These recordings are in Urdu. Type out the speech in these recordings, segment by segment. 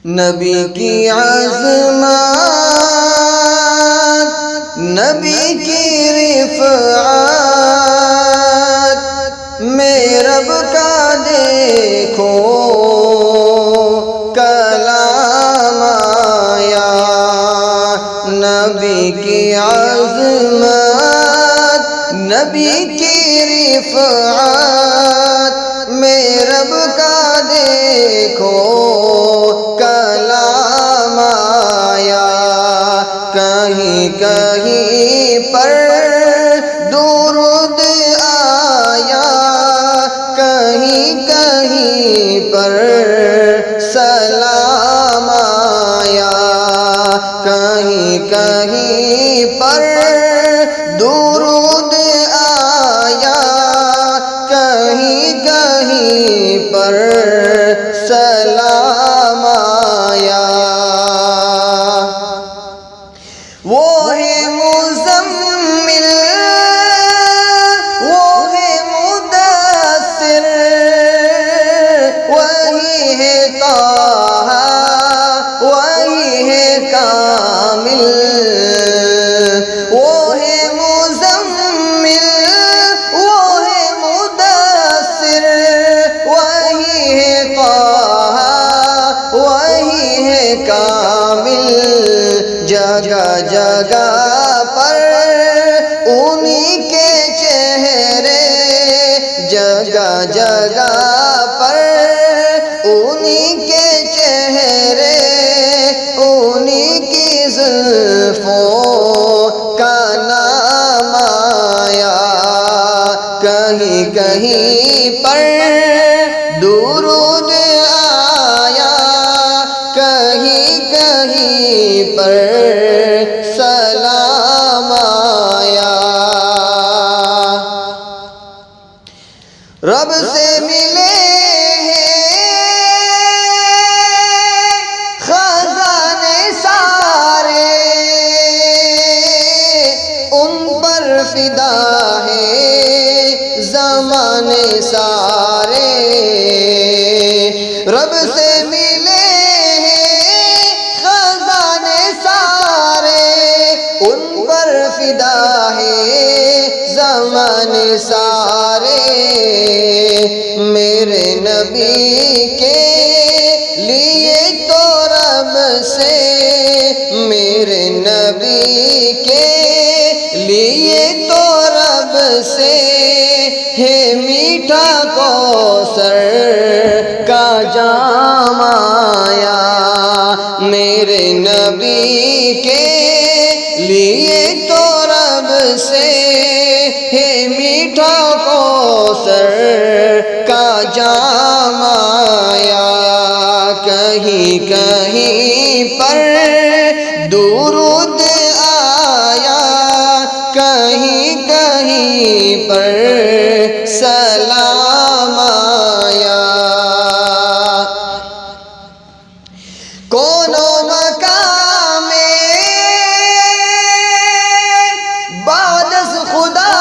نبی کی عظمت، نبی کی رفعت، میں رب کا دیکھو کلام آیا۔ نبی کی عظمت، نبی کی رفعت، میں رب کا دیکھو کلام آیا۔ کہیں کہیں پر درود آیا، کہیں کہیں پر سلام آیا، کہیں کہیں پر درود آیا، کہیں کہیں پر سلام آیا۔ وہ ہے مزمل، وہ ہے مدثر، وہی ہے طٰہٰ، وہی ہے کامل۔ وہ ہے مزمل، وہ ہے مدثر، وہی ہے طٰہٰ، وہی ہے کامل۔ جگہ جگہ پر انہی کے چہرے، جگہ جگہ پر انہی کے چہرے، انہی کی زلفوں کا نام آیا۔ کہیں کہیں پر درود آیا، کہیں کہیں پر سلام آیا۔ رب سے ملے ہیں خزانے سارے، ان پر فدا ہے زمانے سارے۔ رب سے ملے ہیں خزانے سارے، ان پر فدا ہے زمانے سارے۔ میرے نبی کے لیے تو رب سے، میرے نبی کے لیے تو رب سے ہے میٹھا کوثر کا جام آیا۔ میرے نبی کے لیے تو رب سے ہے میٹھا کوثر کا جام آیا۔ کہیں کہیں پر درود آیا، کہیں کہیں پر سلام آیا۔ کون و مکان میں بعد از خدا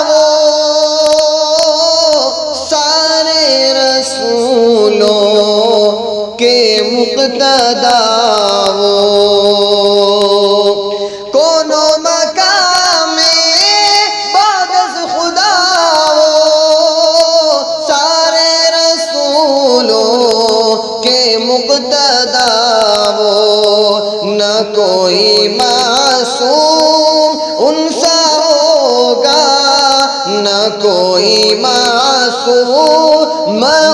وہ سارے رسولوں کے مقتدا وہ۔ کون و مکان میں بعد از خدا وہ سارے رسولوں کے مقتدا وہ۔ نہ کوئی معصوم ان سا ہوگا، نہ کوئی معصوم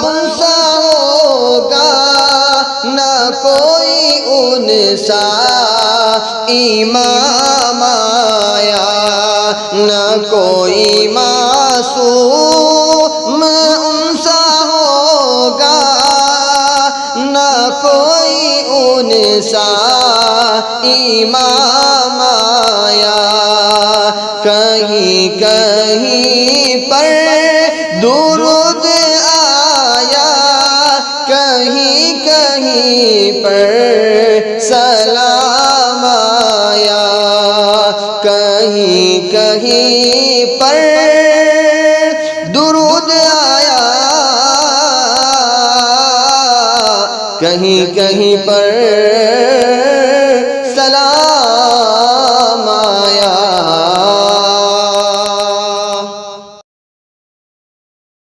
ان سا ہوگا، نہ کوئی ان سا امام آیا، نہ کوئی معصوم ان سا ہوگا، نہ کوئی ان سا امام آیا۔ کہیں کہیں پر درود آیا، کہیں کہیں پر سلام آیا، کہیں کہیں پر درود آیا، کہیں کہیں پر سلام